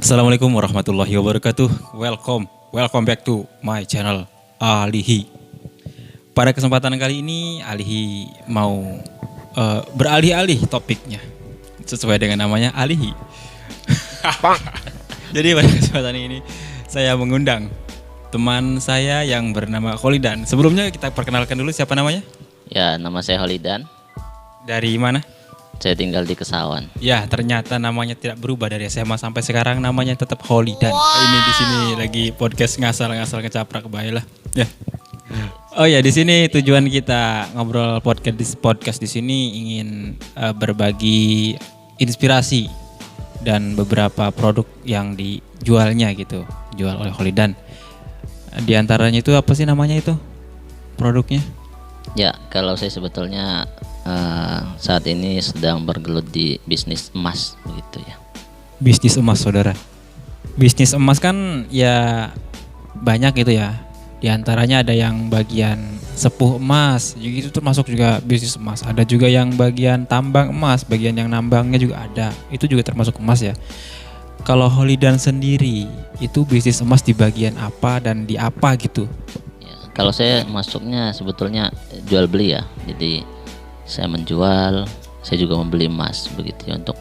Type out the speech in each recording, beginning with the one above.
Assalamualaikum warahmatullahi wabarakatuh. Welcome back to my channel Alihi. Pada kesempatan kali ini Alihi mau beralih-alih topiknya sesuai dengan namanya Alihi. Jadi pada kesempatan ini saya mengundang teman saya yang bernama Kholidan. Sebelumnya kita perkenalkan dulu siapa namanya? Ya, nama saya Kholidan. Dari mana? Saya tinggal di Kesawan. Ya, ternyata namanya tidak berubah dari SMA sampai sekarang, namanya tetap Kholidan. Ini di sini lagi podcast ngasal ngecaprak baiklah. Ya. Oh ya, di sini tujuan kita ngobrol podcast di sini ingin berbagi inspirasi dan beberapa produk yang dijualnya gitu, jual oleh Kholidan. Di antaranya itu apa sih namanya itu produknya? Ya, kalau saya sebetulnya saat ini sedang bergelut di bisnis emas begitu ya. Bisnis emas, saudara. Bisnis emas kan ya banyak gitu ya. Di antaranya ada yang bagian sepuh emas, itu termasuk juga bisnis emas. Ada juga yang bagian tambang emas, bagian yang nambangnya juga ada. Itu juga termasuk emas ya. Kalau Kholidan sendiri itu bisnis emas di bagian apa dan di apa gitu? Ya, kalau saya masuknya sebetulnya jual beli ya. Jadi saya menjual, saya juga membeli emas begitu ya, untuk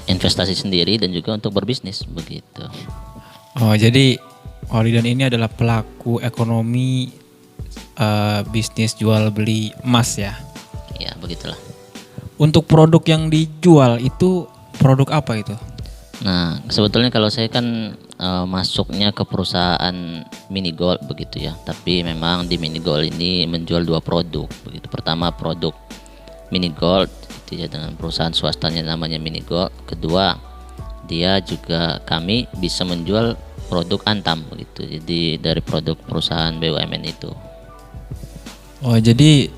investasi sendiri dan juga untuk berbisnis begitu. Oh, jadi Kholidan ini adalah pelaku ekonomi bisnis jual beli emas ya. Ya, begitulah. Untuk produk yang dijual itu produk apa itu? Nah, sebetulnya kalau saya kan masuknya ke perusahaan mini gold begitu ya. Tapi memang di mini gold ini menjual dua produk begitu. Pertama produk mini gold gitu ya, dengan perusahaan swastanya namanya mini gold. Kedua, dia juga kami bisa menjual produk Antam begitu. Jadi dari produk perusahaan BUMN itu. Oh, jadi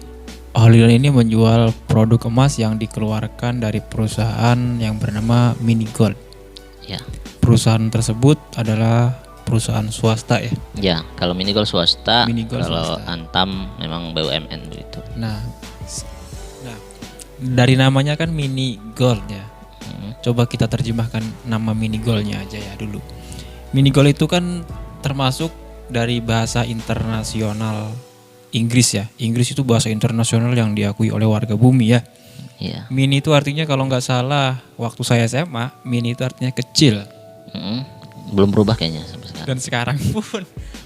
Kholidan ini menjual produk emas yang dikeluarkan dari perusahaan yang bernama Mini Gold. Ya. Perusahaan tersebut adalah perusahaan swasta ya. Ya, kalau mini gold swasta, Mini Gold kalau swasta. Antam memang BUMN begitu. Nah, dari namanya kan Mini Gold ya. Coba kita terjemahkan nama Mini Goldnya aja ya dulu. Mini Gold itu kan termasuk dari bahasa internasional Inggris ya. Inggris itu bahasa internasional yang diakui oleh warga bumi ya. Iya. Mini itu artinya kalau nggak salah waktu saya SMA, mini itu artinya kecil. Belum berubah kayaknya sampai sekarang. Dan sekarang pun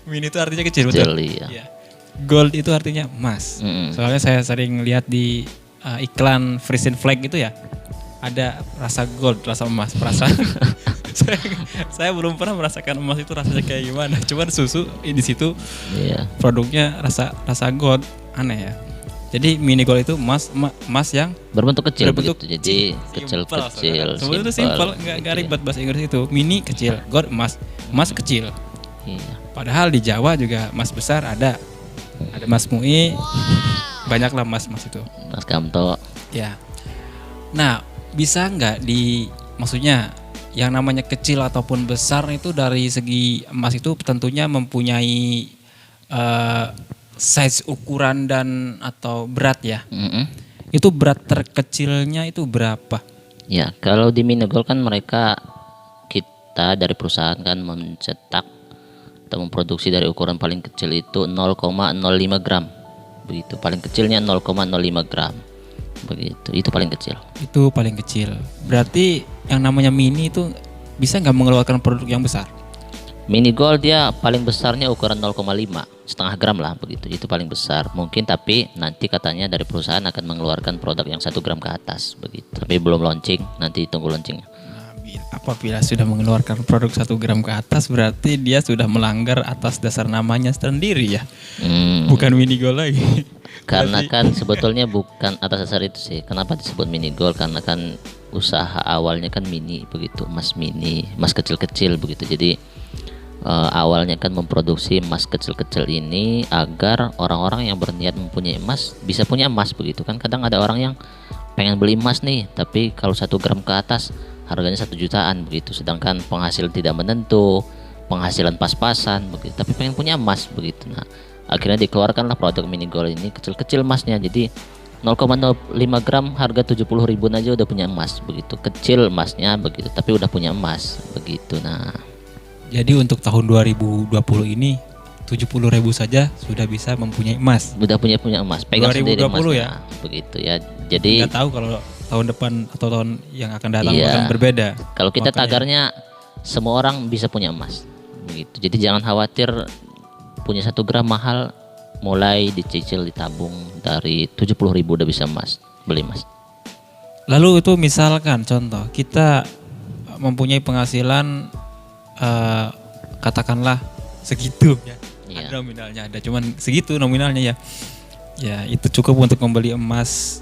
mini itu artinya kecil, betul? Iya. Iya. Gold itu artinya emas. Soalnya saya sering lihat di iklan Frisian Flag gitu ya. Ada rasa gold, rasa emas, perasaan. saya belum pernah merasakan emas itu rasanya kayak gimana. Cuman susu di situ Iya. produknya rasa gold, aneh ya. Jadi mini gold itu emas yang Berbentuk kecil berbentuk begitu. Jadi kecil-kecil. Sebetulnya itu simple, nggak ribet bahasa Inggris itu. Mini kecil, gold emas kecil. Iya. Padahal di Jawa juga emas besar ada emas MUI, banyaklah emas itu. Mas Kamto. Ya. Nah, bisa nggak maksudnya yang namanya kecil ataupun besar itu dari segi emas itu tentunya mempunyai size ukuran dan atau berat ya. Itu berat terkecilnya itu berapa? Ya, kalau di mini gold kan kita dari perusahaan kan mencetak atau memproduksi dari ukuran paling kecil itu 0,05 gram. Begitu, paling kecilnya 0,05 gram. Begitu, itu paling kecil. Itu paling kecil. Berarti yang namanya mini itu bisa nggak mengeluarkan produk yang besar? Mini gold dia paling besarnya ukuran 0,5 setengah gram lah begitu, itu paling besar mungkin, tapi nanti katanya dari perusahaan akan mengeluarkan produk yang 1 gram ke atas begitu, tapi belum launching, nanti tunggu launchingnya. Nah, apabila sudah mengeluarkan produk 1 gram ke atas berarti dia sudah melanggar atas dasar namanya sendiri ya. Bukan mini gold lagi. Karena kan sebetulnya bukan atas dasar itu sih. Kenapa disebut mini gold? Karena kan usaha awalnya kan mini begitu, emas kecil-kecil begitu. Jadi awalnya kan memproduksi emas kecil-kecil ini agar orang-orang yang berniat mempunyai emas bisa punya emas begitu kan. Kadang ada orang yang pengen beli emas nih, tapi kalau 1 gram ke atas harganya 1 jutaan begitu, sedangkan penghasilan tidak menentu, penghasilan pas-pasan begitu, tapi pengen punya emas begitu. Nah, akhirnya dikeluarkanlah produk mini gold ini, kecil-kecil emasnya. Jadi 0,05 gram harga 70.000 aja udah punya emas begitu. Kecil emasnya begitu, tapi udah punya emas begitu. Nah, Jadi untuk tahun 2020 ini 70.000 saja sudah bisa mempunyai emas. udah punya emas, pegang sendiri 2020 emasnya ya? begitu ya. Jadi Nggak tahu kalau tahun depan atau tahun yang akan datang Iya. akan berbeda. kalau kita Makanya- tagarnya semua orang bisa punya emas begitu. Jadi jangan khawatir punya 1 gram mahal, mulai dicicil ditabung dari 70.000 udah bisa beli emas. Lalu itu misalkan contoh kita mempunyai penghasilan katakanlah segitu ya. Iya. Ada nominalnya ada, cuman segitu nominalnya ya. Ya itu cukup untuk membeli emas.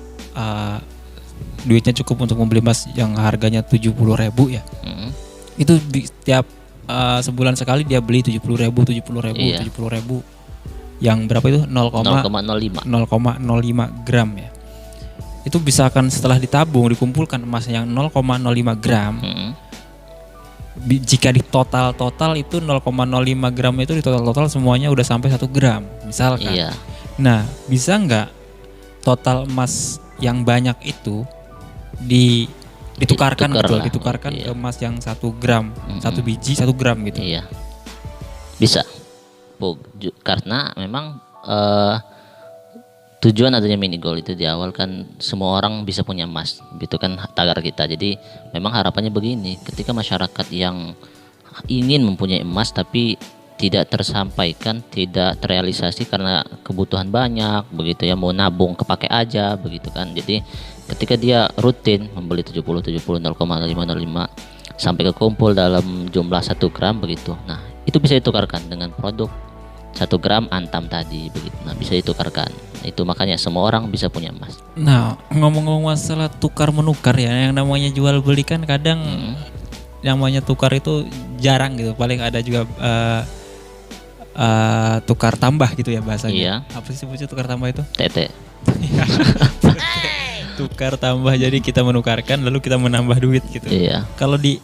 Duitnya cukup untuk membeli emas yang harganya 70.000 ya. Mm. Itu tiap sebulan sekali dia beli 70.000, 70.000, Iya. 70.000. Yang berapa itu? 0,05. 0,05 gram ya. Itu bisa akan setelah ditabung dikumpulkan emas yang 0,05 gram. Mm. Jika di total itu 0,05 gram itu di total semuanya udah sampai 1 gram misalkan. Iya. Nah bisa nggak total emas yang banyak itu ditukarkan Ditukar betul lah. ditukarkan Iya. ke emas yang 1 gram, satu biji 1 gram gitu. Iya, bisa. Karena memang tujuan adanya mini gold itu di awal kan semua orang bisa punya emas, gitu kan tagar kita. Jadi memang harapannya begini, ketika masyarakat yang ingin mempunyai emas tapi tidak tersampaikan, tidak terrealisasi karena kebutuhan banyak, begitu ya, mau nabung kepake aja, begitu kan. Jadi ketika dia rutin membeli 0,505 sampai kekumpul dalam jumlah 1 gram begitu. Nah, itu bisa ditukarkan dengan produk 1 gram antam tadi begitu. Nah, bisa ditukarkan. Itu makanya semua orang bisa punya emas. Nah ngomong-ngomong masalah tukar menukar ya, yang namanya jual beli kan kadang yang namanya tukar itu jarang gitu. Paling ada juga tukar tambah gitu ya bahasanya. Iya. Apa sih sebutnya tukar tambah itu? Tete. Tukar tambah, jadi kita menukarkan lalu kita menambah duit gitu. Iya. Kalau di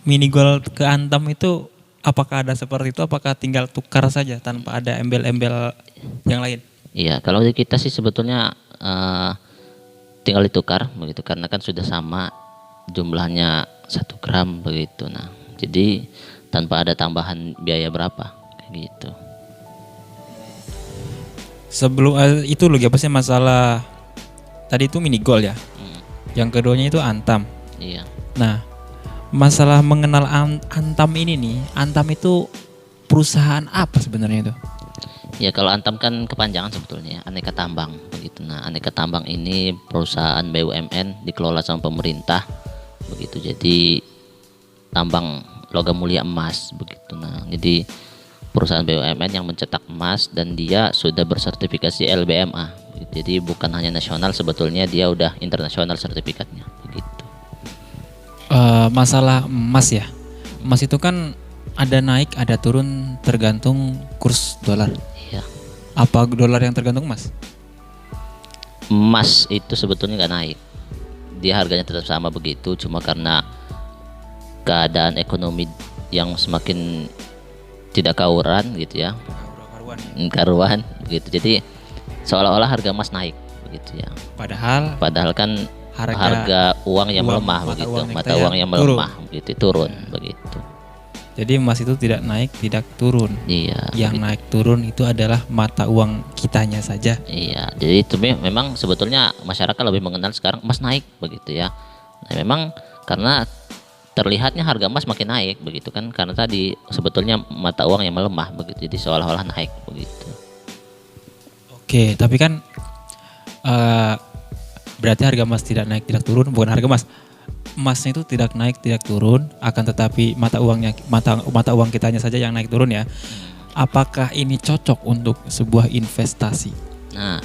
mini gold ke Antam itu apakah ada seperti itu? Apakah tinggal tukar saja tanpa ada embel-embel yang lain? Iya, kalau di kita sih sebetulnya tinggal ditukar begitu karena kan sudah sama jumlahnya 1 gram begitu. Nah, jadi tanpa ada tambahan biaya berapa kayak gitu. Sebelum itu lagi apa sih masalah tadi itu mini gold ya. Yang keduanya itu Antam. Iya. Nah, masalah mengenal Antam ini nih, Antam itu perusahaan apa sebenarnya itu? Ya kalau Antam kan kepanjangan sebetulnya Aneka Tambang begitu. Nah, Aneka Tambang ini perusahaan BUMN dikelola sama pemerintah begitu. Jadi tambang logam mulia emas begitu. Nah, jadi perusahaan BUMN yang mencetak emas dan dia sudah bersertifikasi LBMA. Jadi bukan hanya nasional, sebetulnya dia udah internasional sertifikatnya begitu. Masalah emas ya. Emas itu kan ada naik, ada turun tergantung kurs dolar. Iya. Apa dolar yang tergantung emas? Emas itu sebetulnya nggak naik, dia harganya tetap sama begitu, cuma karena keadaan ekonomi yang semakin tidak kauran gitu ya, karuan begitu. Jadi seolah-olah harga emas naik begitu ya. Padahal kan harga uang yang melemah begitu, mata uang yang melemah begitu turun begitu. Jadi emas itu tidak naik, tidak turun. Iya. Yang begitu. naik turun itu adalah mata uang kitanya saja. Iya, jadi itu memang sebetulnya masyarakat lebih mengenal sekarang emas naik begitu ya. Nah, memang karena terlihatnya harga emas makin naik begitu kan, karena tadi sebetulnya mata uang yang melemah begitu, jadi seolah-olah naik begitu. Oke, tapi kan berarti harga emas tidak naik, tidak turun, bukan harga emas. Emasnya itu tidak naik, tidak turun, akan tetapi mata uang kitanya saja yang naik turun ya. Apakah ini cocok untuk sebuah investasi? Nah,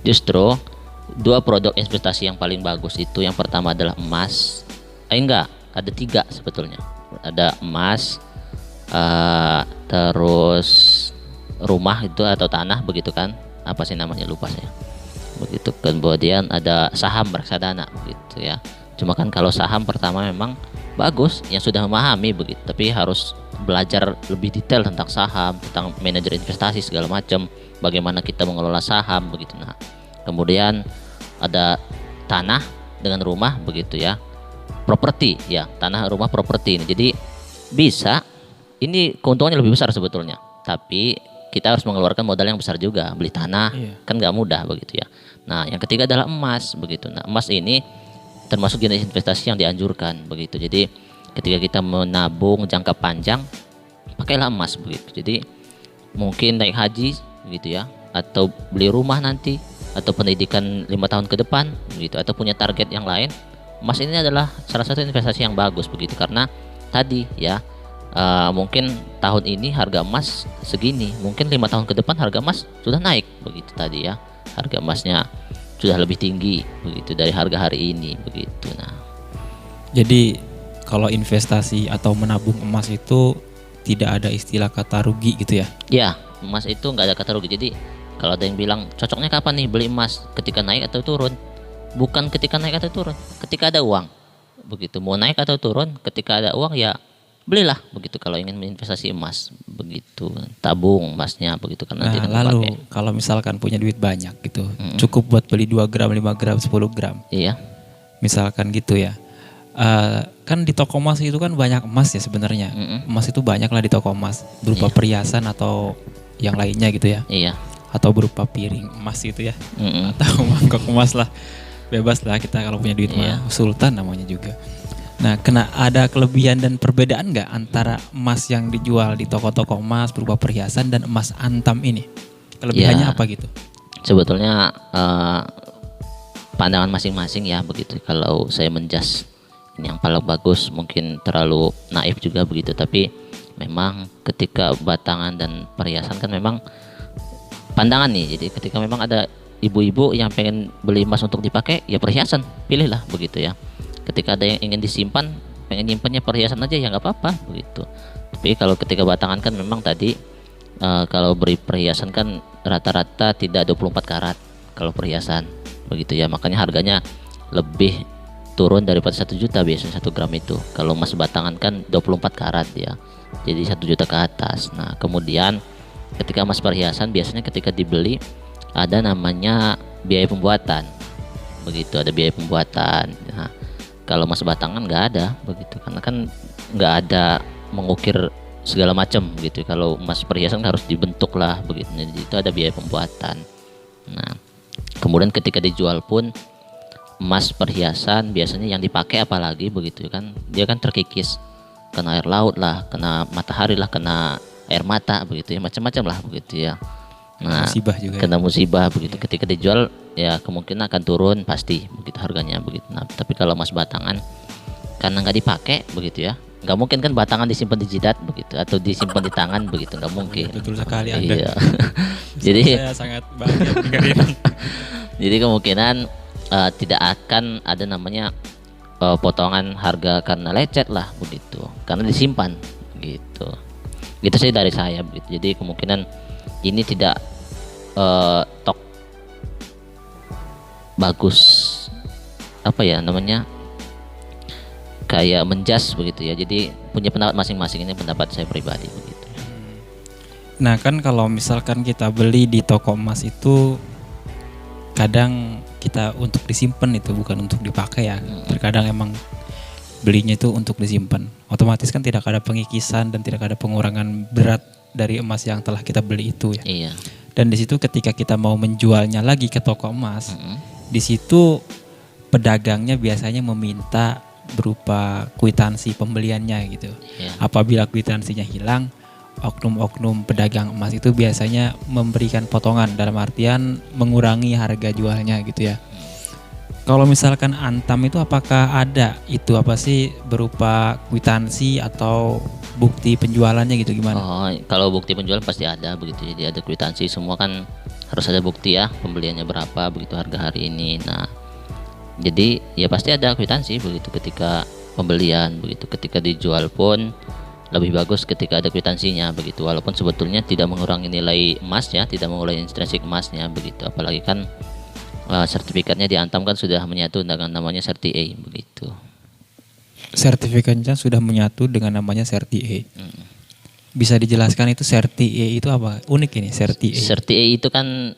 justru dua produk investasi yang paling bagus itu yang pertama adalah emas. Ada 3 sebetulnya. Ada emas, terus rumah itu atau tanah begitu kan? Apa sih namanya, lupa saya. Begitu. Kemudian ada saham reksadana begitu ya. Cuma kan kalau saham pertama memang bagus yang sudah memahami begitu, tapi harus belajar lebih detail tentang saham, tentang manajer investasi segala macam, bagaimana kita mengelola saham begitu. Nah, kemudian ada tanah dengan rumah begitu ya, properti ya, tanah rumah properti ini. Jadi bisa, ini keuntungannya lebih besar sebetulnya, tapi kita harus mengeluarkan modal yang besar juga, beli tanah kan nggak mudah begitu ya. Nah yang ketiga adalah emas begitu. Nah emas ini termasuk jenis investasi yang dianjurkan begitu. Jadi ketika kita menabung jangka panjang, pakailah emas begitu. Jadi mungkin naik haji gitu ya, atau beli rumah nanti, atau pendidikan 5 tahun ke depan begitu, atau punya target yang lain, emas ini adalah salah satu investasi yang bagus begitu. Karena tadi ya, mungkin tahun ini harga emas segini, mungkin 5 tahun ke depan harga emas sudah naik begitu tadi ya, harga emasnya sudah lebih tinggi begitu dari harga hari ini begitu. Nah Jadi kalau investasi atau menabung emas itu tidak ada istilah kata rugi gitu ya? ya, emas itu nggak ada kata rugi. Jadi kalau ada yang bilang cocoknya kapan nih beli emas, ketika naik atau turun? Bukan ketika naik atau turun, ketika ada uang begitu. Mau naik atau turun, ketika ada uang ya belilah begitu. Kalau ingin investasi emas begitu, tabung emasnya begitu, karena nanti Lalu kalau misalkan punya duit banyak gitu, cukup buat beli 2 gram, 5 gram, 10 gram. Iya. Misalkan gitu ya. Kan di toko emas itu kan banyak emas ya sebenarnya. Emas itu banyak lah di toko emas, berupa perhiasan atau yang lainnya gitu ya. Iya. Atau berupa piring emas gitu ya. Atau mangkok emas lah. Bebas lah kita kalau punya duit mah. Sultan namanya juga. Nah, ada kelebihan dan perbedaan nggak antara emas yang dijual di toko-toko emas berupa perhiasan dan emas antam ini? Kelebihannya apa gitu? Sebetulnya pandangan masing-masing ya begitu. Kalau saya menjas ini yang paling bagus, mungkin terlalu naif juga begitu. Tapi memang ketika batangan dan perhiasan kan memang pandangan nih. Jadi ketika memang ada ibu-ibu yang pengen beli emas untuk dipakai, ya perhiasan, pilihlah begitu ya. Ketika ada yang ingin disimpan, pengen nyimpannya perhiasan aja, ya nggak apa-apa begitu. Tapi kalau ketika batangan kan memang tadi kalau beri perhiasan kan rata-rata tidak 24 karat kalau perhiasan begitu ya. Makanya harganya lebih turun daripada 1 juta biasanya 1 gram itu. Kalau emas batangan kan 24 karat ya, jadi 1 juta ke atas. Nah kemudian ketika emas perhiasan biasanya ketika dibeli ada namanya biaya pembuatan begitu, ada biaya pembuatan. Nah kalau emas batangan nggak ada begitu, karena kan nggak ada mengukir segala macam gitu. Kalau emas perhiasan harus dibentuk lah begitu, jadi itu ada biaya pembuatan. Nah kemudian ketika dijual pun emas perhiasan biasanya yang dipakai apalagi begitu kan, dia kan terkikis, kena air laut lah, kena matahari lah, kena air mata begitu ya, macam-macam lah begitu ya. Nah Musibah juga kena musibah begitu. Ketika dijual ya kemungkinan akan turun pasti begitu harganya begitu. Nah tapi kalau emas batangan karena nggak dipakai begitu ya, nggak mungkin kan batangan disimpan di jidat begitu atau disimpan di tangan begitu, nggak mungkin. Betul sekali Anda. Iya. Jadi saya sangat bahagia mendengar ini. Jadi kemungkinan tidak akan ada namanya potongan harga karena lecet lah begitu, karena disimpan gitu. Gitu sih dari saya begitu. Jadi kemungkinan ini tidak bagus apa ya namanya, kayak menjas begitu ya. Jadi punya pendapat masing-masing, ini pendapat saya pribadi begitu. Nah kan kalau misalkan kita beli di toko emas itu kadang kita untuk disimpan, itu bukan untuk dipakai ya. Terkadang emang belinya itu untuk disimpan. Otomatis kan tidak ada pengikisan dan tidak ada pengurangan berat dari emas yang telah kita beli itu ya. Iya. Dan di situ ketika kita mau menjualnya lagi ke toko emas, di situ pedagangnya biasanya meminta berupa kwitansi pembeliannya gitu. Iya. Apabila kwitansinya hilang, oknum-oknum pedagang emas itu biasanya memberikan potongan, dalam artian mengurangi harga jualnya gitu ya. Kalau misalkan antam itu apakah ada itu apa sih berupa kwitansi atau bukti penjualannya gitu, gimana? Oh, kalau bukti penjualan pasti ada begitu. Jadi ada kwitansi, semua kan harus ada bukti ya, pembeliannya berapa begitu, harga hari ini. Nah, jadi ya pasti ada kwitansi begitu ketika pembelian begitu. Ketika dijual pun lebih bagus ketika ada kwitansinya begitu. Walaupun sebetulnya tidak mengurangi nilai emasnya, tidak mengurangi intrinsik emasnya begitu. Apalagi kan sertifikatnya di Antam kan sudah menyatu dengan namanya Serti A begitu. Sertifikatnya sudah menyatu dengan namanya Serti A. bisa dijelaskan itu SERTIE itu apa? Unik ini SERTIE. SERTIE itu kan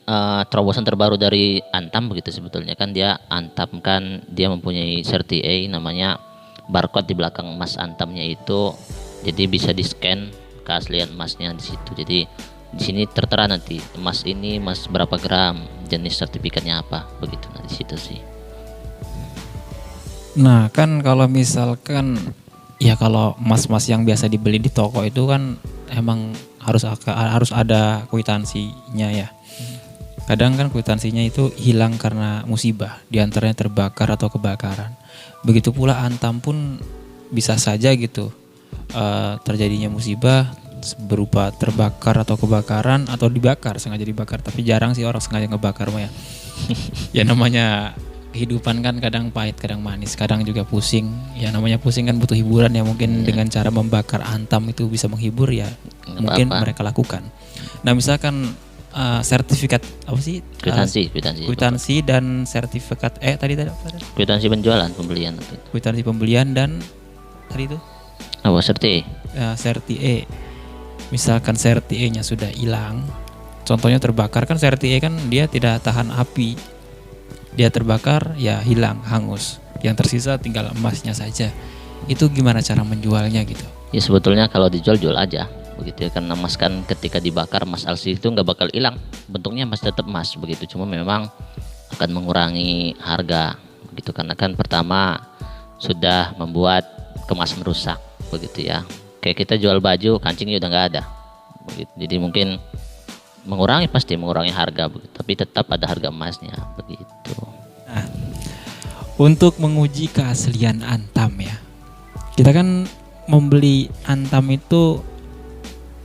terobosan terbaru dari Antam begitu sebetulnya kan dia Antam kan dia mempunyai SERTIE namanya barcode di belakang emas Antamnya itu jadi bisa di-scan keaslian emasnya di situ. Jadi di sini tertera nanti emas ini emas berapa gram, jenis sertifikatnya apa begitu nah di situ sih. Nah kan kalau misalkan ya kalau emas-emas yang biasa dibeli di toko itu kan emang harus ada kwitansinya ya. Kadang kan kwitansinya itu hilang karena musibah, diantaranya terbakar atau kebakaran. Begitu pula Antam pun bisa saja gitu terjadinya musibah berupa terbakar atau kebakaran atau dibakar, sengaja dibakar. Tapi jarang sih orang sengaja ngebakar mah ya. Ya namanya kehidupan kan kadang pahit, kadang manis, kadang juga pusing. Ya namanya pusing kan butuh hiburan ya, mungkin dengan cara membakar Antam itu bisa menghibur ya. Mungkin mereka lakukan. Nah misalkan sertifikat apa sih? Kwitansi dan sertifikat tadi apa? Kwitansi penjualan, pembelian itu. Kwitansi pembelian dan tadi itu apa SERTIE? SERTIE. Misalkan SERTIE-nya sudah hilang, contohnya terbakar kan SERTIE kan dia tidak tahan api. Dia terbakar ya hilang, hangus. Yang tersisa tinggal emasnya saja. Itu gimana cara menjualnya gitu? Ya sebetulnya kalau dijual jual aja begitu ya, karena emas kan ketika dibakar emas asli itu nggak bakal hilang, bentuknya masih tetap emas begitu, cuma memang akan mengurangi harga begitu karena kan pertama sudah membuat kemasan rusak begitu ya. Kayak kita jual baju kancingnya udah nggak ada begitu, jadi mungkin pasti mengurangi harga begitu, tapi tetap ada harga emasnya begitu. Nah, untuk menguji keaslian Antam ya, kita kan membeli Antam itu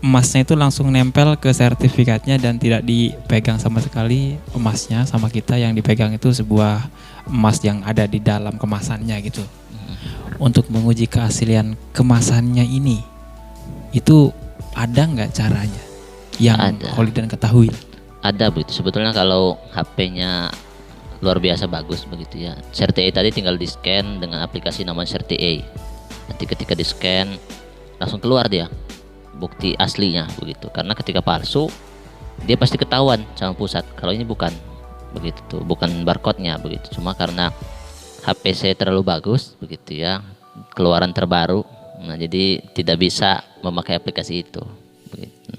emasnya itu langsung nempel ke sertifikatnya dan tidak dipegang sama sekali emasnya sama kita, yang dipegang itu sebuah emas yang ada di dalam kemasannya gitu. Untuk menguji keaslian kemasannya ini, itu ada nggak caranya yang Holidan ketahui? Ada begitu. Sebetulnya kalau HP-nya luar biasa bagus begitu ya, SERTIE tadi tinggal di scan dengan aplikasi namanya SERTIE. Nanti ketika di scan langsung keluar dia bukti aslinya begitu. Karena ketika palsu dia pasti ketahuan sama pusat kalau ini bukan begitu tuh, bukan barcode-nya begitu. Cuma karena HP saya terlalu bagus begitu ya, keluaran terbaru, nah jadi tidak bisa memakai aplikasi itu begitu.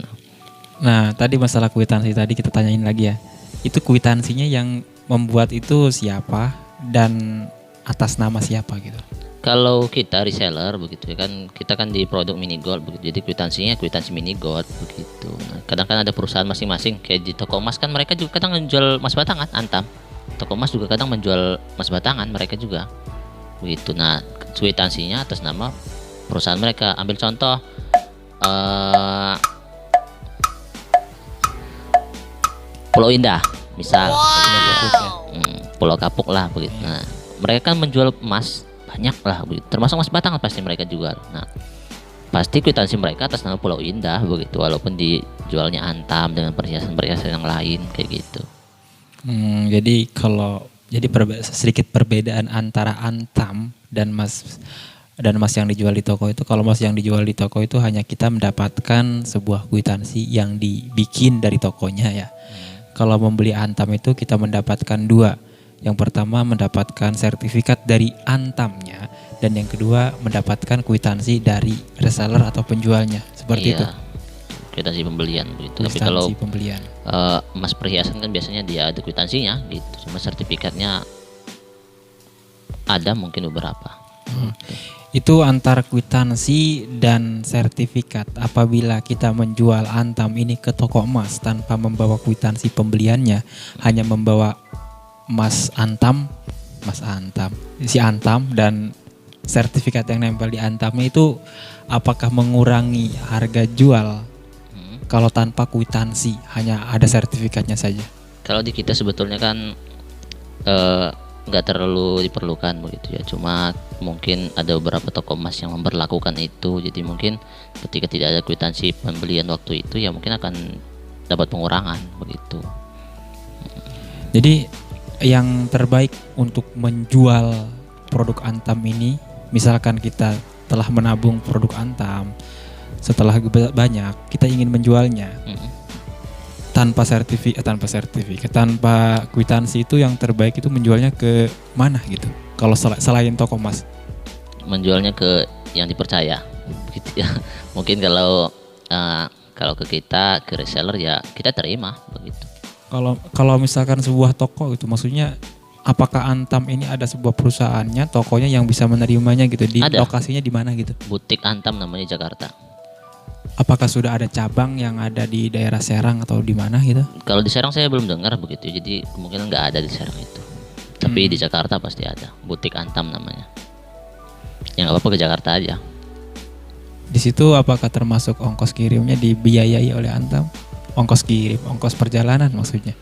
Nah tadi masalah kwitansi tadi kita tanyain lagi ya, itu kwitansinya yang membuat itu siapa dan atas nama siapa gitu? Kalau kita reseller begitu ya kan, kita kan di produk mini gold begitu, jadi kwitansinya kwitansi mini gold begitu. Nah, kadang kan ada perusahaan masing-masing, kayak di toko emas kan mereka juga kadang menjual emas batangan Antam. Toko emas juga kadang menjual emas batangan mereka juga begitu. Nah kwitansinya atas nama perusahaan mereka. Ambil contoh Pulau Indah misal, Pulau Kapuk lah begitu. Nah mereka kan menjual emas banyak lah begitu, termasuk emas batangan pasti mereka jual. Nah pasti kwitansi mereka atas nama Pulau Indah begitu, walaupun dijualnya Antam dengan perhiasan-perhiasan yang lain kayak gitu. Jadi sedikit perbedaan antara Antam dan emas yang dijual di toko itu. Kalau emas yang dijual di toko itu hanya kita mendapatkan sebuah kwitansi yang dibikin dari tokonya ya. Kalau membeli Antam itu kita mendapatkan dua. Yang pertama mendapatkan sertifikat dari Antamnya, dan yang kedua mendapatkan kwitansi dari reseller atau penjualnya. Seperti itu. Kwitansi pembelian begitu. Tapi kalau pembelian emas perhiasan kan biasanya dia ada kwitansinya gitu, cuma sertifikatnya ada mungkin beberapa. Itu antara kwitansi dan sertifikat. Apabila kita menjual Antam ini ke toko emas tanpa membawa kwitansi pembeliannya, hanya membawa si Antam dan sertifikat yang nempel di Antamnya, itu apakah mengurangi harga jual? Kalau tanpa kwitansi hanya ada sertifikatnya saja. Kalau di kita sebetulnya kan nggak terlalu diperlukan begitu ya, cuma mungkin ada beberapa toko emas yang memperlakukan itu. Jadi mungkin ketika tidak ada kwitansi pembelian waktu itu ya mungkin akan dapat pengurangan begitu. Jadi yang terbaik untuk menjual produk Antam ini, misalkan kita telah menabung produk Antam, setelah banyak kita ingin menjualnya tanpa sertifikat, tanpa kwitansi, itu yang terbaik itu menjualnya ke mana gitu? Kalau selain toko emas, menjualnya ke yang dipercaya, gitu ya. Mungkin kalau ke kita, ke reseller ya kita terima begitu. Kalau misalkan sebuah toko gitu, maksudnya apakah Antam ini ada sebuah perusahaannya, tokonya yang bisa menerimanya gitu? Di Ada. lokasinya di mana gitu? Butik Antam namanya Jakarta. Apakah sudah ada cabang yang ada di daerah Serang atau di mana gitu? Kalau di Serang saya belum dengar begitu, jadi kemungkinan nggak ada di Serang itu. Tapi di Jakarta pasti ada, Butik Antam namanya. Ya nggak apa-apa, ke Jakarta aja. Di situ apakah termasuk ongkos kirimnya dibiayai oleh Antam? Ongkos kirim, ongkos perjalanan maksudnya?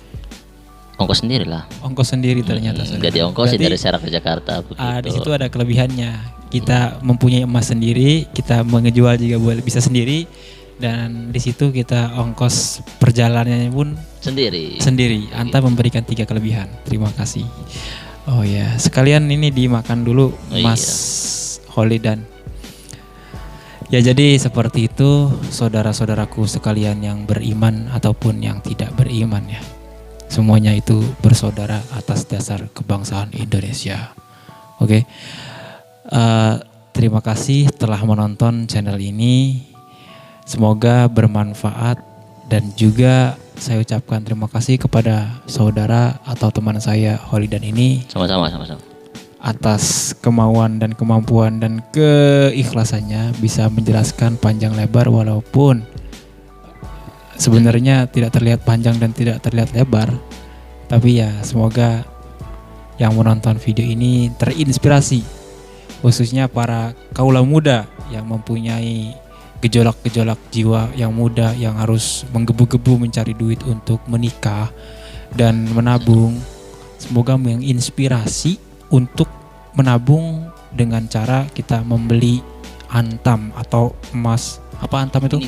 Ongkos sendiri lah. Ongkos sendiri ternyata. Jadi ongkos Berarti, dari Serang ke Jakarta begitu. di situ ada kelebihannya. Kita mempunyai emas sendiri, kita mengejual juga boleh bisa sendiri, dan di situ kita ongkos perjalanannya pun sendiri. Antam memberikan 3 kelebihan. Terima kasih. Oh ya, sekalian ini dimakan dulu Mas Holly dan ya, jadi seperti itu saudara-saudaraku sekalian yang beriman ataupun yang tidak beriman ya. Semuanya itu bersaudara atas dasar kebangsaan Indonesia. Oke. Terima kasih telah menonton channel ini. Semoga bermanfaat, dan juga saya ucapkan terima kasih kepada saudara atau teman saya Holidan ini. Sama-sama. Atas kemauan dan kemampuan dan keikhlasannya bisa menjelaskan panjang lebar, walaupun sebenarnya tidak terlihat panjang dan tidak terlihat lebar. Tapi ya semoga yang menonton video ini terinspirasi, khususnya para kaula muda yang mempunyai gejolak-gejolak jiwa yang muda, yang harus menggebu-gebu mencari duit untuk menikah dan menabung. Semoga menginspirasi untuk menabung dengan cara kita membeli Antam atau emas, apa Antam itu?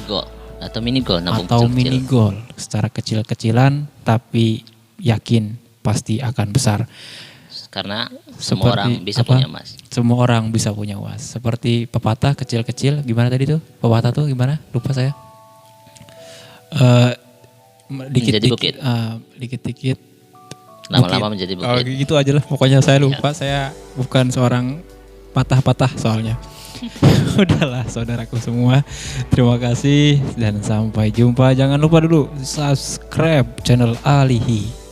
Mini gold nabung atau kecil-kecil. mini gold secara kecil-kecilan, tapi yakin pasti akan besar. Karena semua orang bisa punya emas. Semua orang bisa punya emas. Seperti pepatah kecil-kecil, gimana tadi tuh? Pepatah tuh gimana? Lupa saya. Dikit-dikit Lama-lama menjadi bukit. Gitu aja lah. Pokoknya saya lupa. Saya bukan seorang patah-patah soalnya. Udahlah saudaraku semua. Terima kasih dan sampai jumpa. Jangan lupa dulu subscribe channel Alihi.